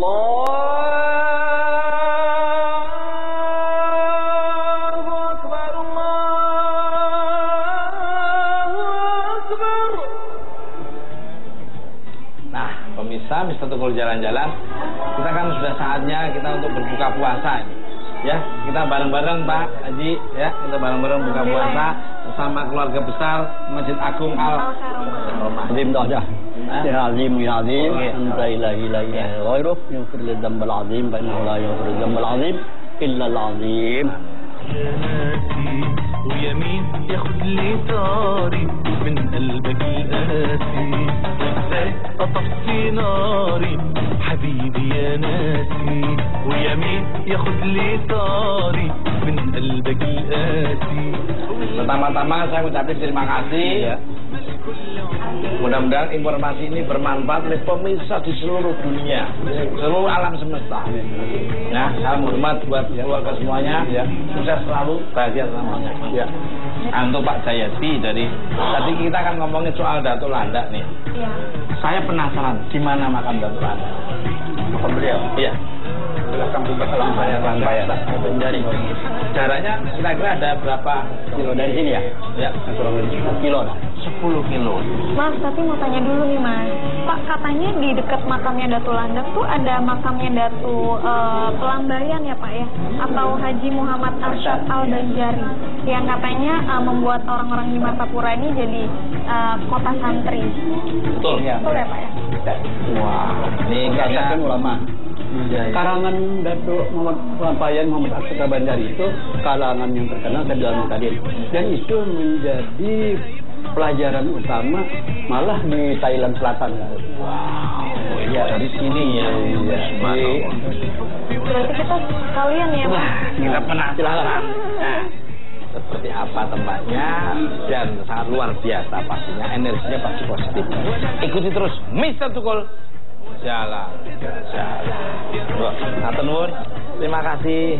Allahu Akbar, Allahu Akbar. Nah, pemirsa, Mister Tukul jalan-jalan, kita kan sudah saatnya kita untuk berbuka puasa. Ya, kita bareng-bareng Pak Haji, ya, kita bareng-bareng buka puasa bersama keluarga besar Masjid Agung Azim dah. Ya azim ya azim, anta ilahi la ilaha ghairuk, yaghfir li dzambal azim, fa innahu la yaghfiru dzambal azim illa al azim. ويمين ياخد لي طاري من قلبك القاسي ازاي اطفي ناري حبيبي يا ناسي ويمين ياخد لي طاري من قلبك القاسي. Pertama-tama saya ucapkan terima kasih ya. Mudah-mudahan informasi ini bermanfaat oleh pemirsa di seluruh dunia, seluruh alam semesta. Ya, salam hormat buat keluarga semuanya. Ya, sukses selalu, bahagia selamanya. Ya. Untuk Pak Jayadi dari tadi kita kan ngomongin soal Datuk Landak nih. Iya. Saya penasaran di mana makam Datuk Landak? Makam beliau. Iya. Kampung Kelambayan. Dari jaraknya kira-kira ada berapa Kilo dari sini ya? Ya, Kurang lebih 10 kilo lah. 10 kilo. Mas, tapi mau tanya dulu nih Mas. Pak, katanya di dekat makamnya Datuk Landak tuh ada makamnya Datuk Pelambayan ya Pak ya? Atau Haji Muhammad Arsyad Al-Banjari yang katanya membuat orang-orang di Martapura ini jadi kota santri. Betul ya. Betul ya Pak ya? Wah, ini kayaknya ulama. Karangan Datuk Muhammad Pelambayan Muhammad Arsyad Al-Banjari itu kalangan yang terkenal Sabilal Muhtadin, dan itu menjadi pelajaran utama malah di Thailand Selatan. Wow, ya dari sini ya. Berarti kita sekalian ya Pak? Kita penasaran. Nah, seperti apa tempatnya dan sangat luar biasa pastinya, energinya pasti positif. Ikuti terus Mister Tukul jalan. Atur nuwun. Terima kasih.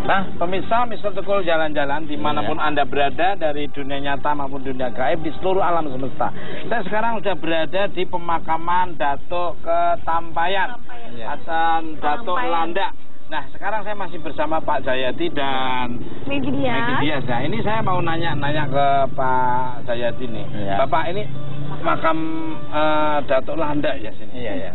Nah, pemirsa Mister Tukul jalan-jalan dimanapun Anda berada dari dunia nyata maupun dunia gaib di seluruh alam semesta. Saya sekarang sudah berada di pemakaman Datuk Ketampayan atau Datuk Landak. Nah, sekarang saya masih bersama Pak Jayadi dan Megi Dias. Nah, ini saya mau nanya ke Pak Jayadi nih. Ya. Bapak, ini makam Datuk Landak ya sini? Iya.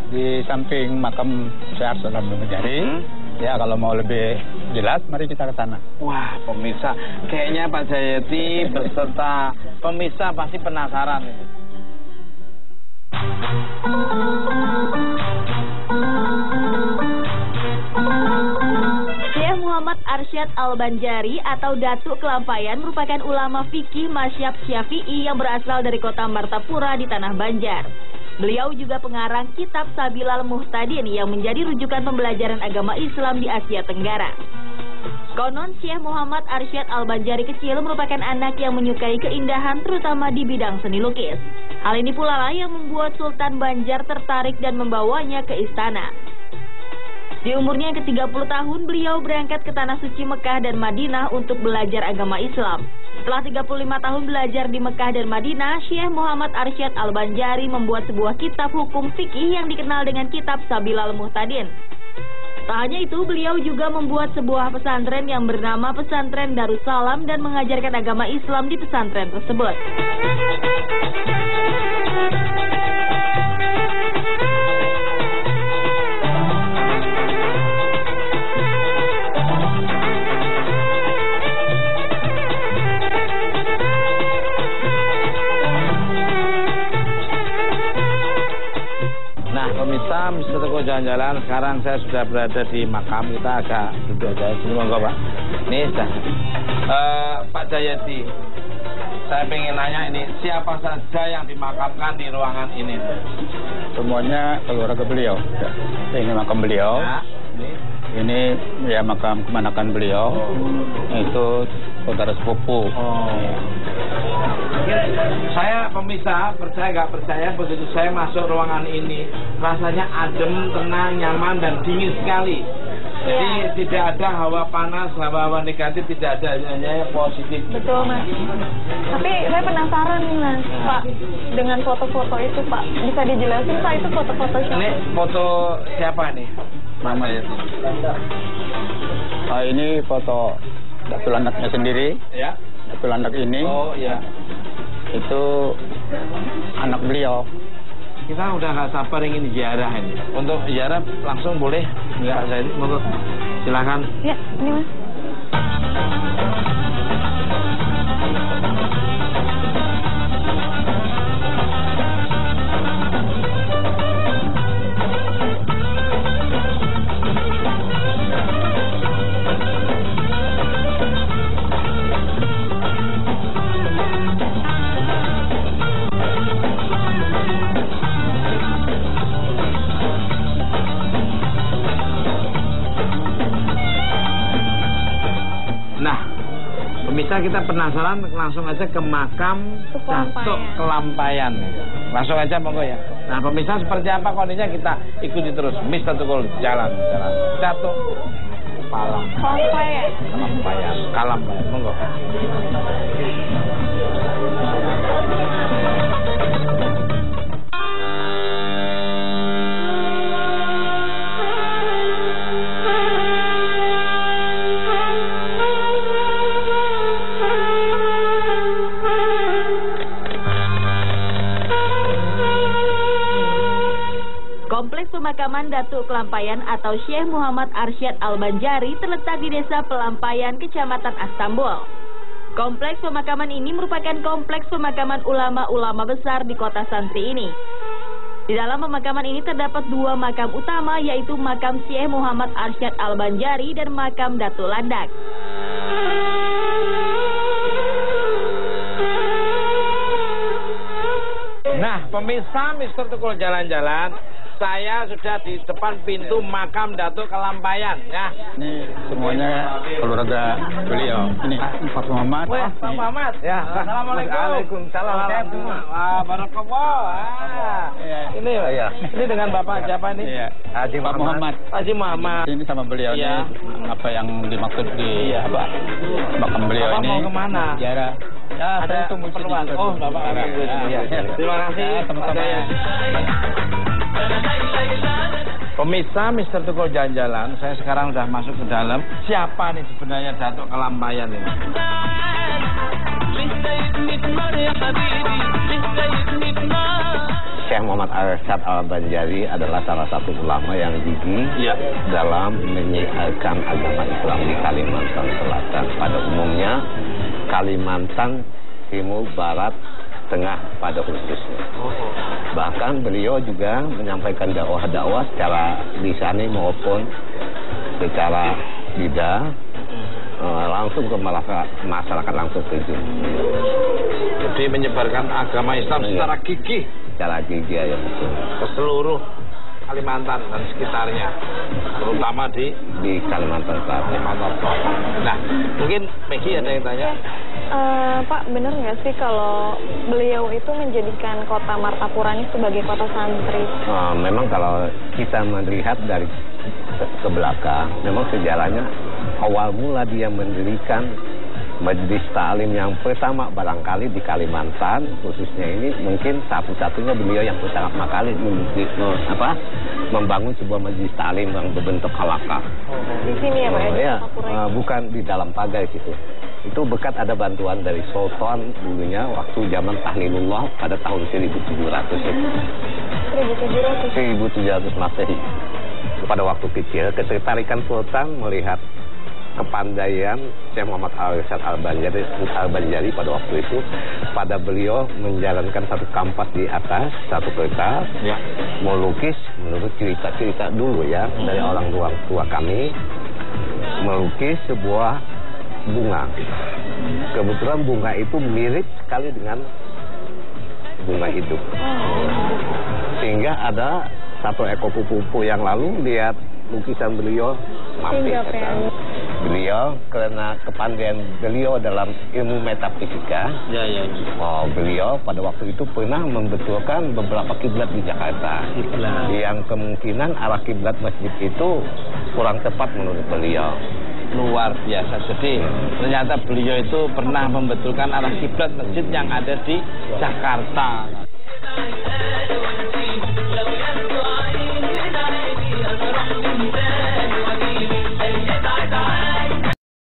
Di samping makam Syekh Arsyad Al-Banjari. Ya, kalau mau lebih jelas, mari kita ke sana. Wah, pemirsa, kayaknya Pak Jayadi beserta pemirsa pasti penasaran ini. Syekh Muhammad Arsyad Al-Banjari atau Datuk Kelampayan merupakan ulama fikih mazhab Syafi'i yang berasal dari kota Martapura di Tanah Banjar. Beliau juga pengarang kitab Sabilal Muhtadin yang menjadi rujukan pembelajaran agama Islam di Asia Tenggara. Konon Syekh Muhammad Arsyad Al-Banjari kecil merupakan anak yang menyukai keindahan terutama di bidang seni lukis. Hal ini pula lah yang membuat Sultan Banjar tertarik dan membawanya ke istana. Di umurnya yang ke-30 tahun, beliau berangkat ke Tanah Suci Mekah dan Madinah untuk belajar agama Islam. Setelah 35 tahun belajar di Mekah dan Madinah, Syekh Muhammad Arsyad Al-Banjari membuat sebuah kitab hukum fikih yang dikenal dengan kitab Sabilal Muhtadin. Tak hanya itu, beliau juga membuat sebuah pesantren yang bernama Pesantren Darussalam dan mengajarkan agama Islam di pesantren tersebut. Pemirsa, Mister Tukul jalan-jalan. Sekarang saya sudah berada di makam. Kita agak duduk aja. Sini monggo Pak. Ini sudah Pak Jayadi. Saya pengen nanya ini, siapa saja yang dimakamkan di ruangan ini? Semuanya keluarga beliau. Ini makam beliau. Ya, ini ya makam kemanakan beliau. Itu saudara sepupu. Saya pemirsa, percaya nggak percaya, begitu saya masuk ruangan ini rasanya adem, tenang, nyaman dan dingin sekali. Jadi tidak ada hawa panas, hawa negatif, tidak ada, hanya positif. Betul Mas. Tapi saya penasaran nih Mas, Pak, dengan foto-foto itu Pak, bisa dijelasin Pak itu foto-foto siapa? Ini foto siapa nih? Mama ya. Ini foto Datuk Landaknya sendiri. Ya. Datuk Landak ini. Oh iya. Itu anak beliau. Kita udah nggak sabar ingin ziarah ini. Untuk ziarah langsung boleh? Ya, saya monggo. Silakan. Ya, ini Mas. Pemirsa, kita penasaran, langsung aja ke makam Datuk Kelampayan. Langsung aja monggo ya. Nah pemirsa, seperti apa kondisinya kita ikuti terus. Mr. Tukul jalan. Datuk Kelampayan, monggo. Kompleks pemakaman Datuk Kelampayan atau Syekh Muhammad Arsyad Al-Banjari terletak di Desa Pelampayan, Kecamatan Astambul. Kompleks pemakaman ini merupakan kompleks pemakaman ulama-ulama besar di kota Santri ini. Di dalam pemakaman ini terdapat dua makam utama, yaitu makam Syekh Muhammad Arsyad Al-Banjari dan makam Datuk Landak. Nah, pemirsa Mr. Tukul jalan-jalan, saya sudah di depan pintu makam Datuk Kelampayan ya. Ini semuanya keluarga beliau. Ini Pak Muhammad. Wah, Pak Muhammad. Ya. Assalamualaikum. Waalaikumsalam. Barakallah. Ini ya. Ini dengan Bapak siapa nih? Iya. Haji Muhammad. Haji Muhammad. Ini sama beliau ya. Ini apa yang dimaksud di apa? Makam beliau Bapak ini. Mau kemana? Ziarah. Ya, ada keperluan. Oh, Bapak ada. Ya. Terima kasih. Sama-sama. Pemirsa Mr. Tukul jalan-jalan, saya sekarang sudah masuk ke dalam. Siapa nih sebenarnya Datuk Kelampayan ini? Syekh Muhammad Arsyad Al-Banjari adalah salah satu ulama yang gigih dalam menyiarkan agama Islam di Kalimantan Selatan. Pada umumnya Kalimantan Timur, Barat, Tengah pada khususnya. Bahkan beliau juga menyampaikan dakwah-dakwah secara lisani maupun secara lidah langsung ke masyarakat langsung terjun. Jadi menyebarkan agama Islam secara gigih. Secara gigih ya betul. Ke seluruh Kalimantan dan sekitarnya, terutama di Kalimantan Selatan. Nah, mungkin Megi ada yang tanya. Pak, benar nggak sih kalau beliau itu menjadikan kota Martapura ini sebagai kota santri? Memang kalau kita melihat dari ke belakang, memang sejarahnya awal mula dia mendirikan Majelis Ta'lim yang pertama barangkali di Kalimantan khususnya ini, mungkin satu-satunya beliau yang pertama kali membangun sebuah Majelis Ta'lim yang berbentuk halaqah. Di sini ya Pak ya? Bukan di dalam pagar situ. Itu berkat ada bantuan dari Sultan dulunya waktu zaman Tahlilullah pada tahun 1700 itu. 1700 Masehi. Pada waktu kecil, ketertarikan Sultan melihat kepandaian Syekh Muhammad Arsyad Al-Banjari pada waktu itu, pada beliau menjalankan satu kampas di atas satu kertas, melukis menurut cerita-cerita dulu ya dari orang tua kami, melukis sebuah bunga. Kebetulan bunga itu mirip sekali dengan bunga hidup, sehingga ada satu ekor kupu-kupu yang lalu lihat lukisan beliau mampir. Beliau karena kepandaian beliau dalam ilmu metafisika, beliau pada waktu itu pernah membetulkan beberapa kiblat di Jakarta. Yang kemungkinan arah kiblat masjid itu kurang tepat menurut beliau. Luar biasa. Jadi ternyata beliau itu pernah membetulkan arah kiblat masjid yang ada di Jakarta.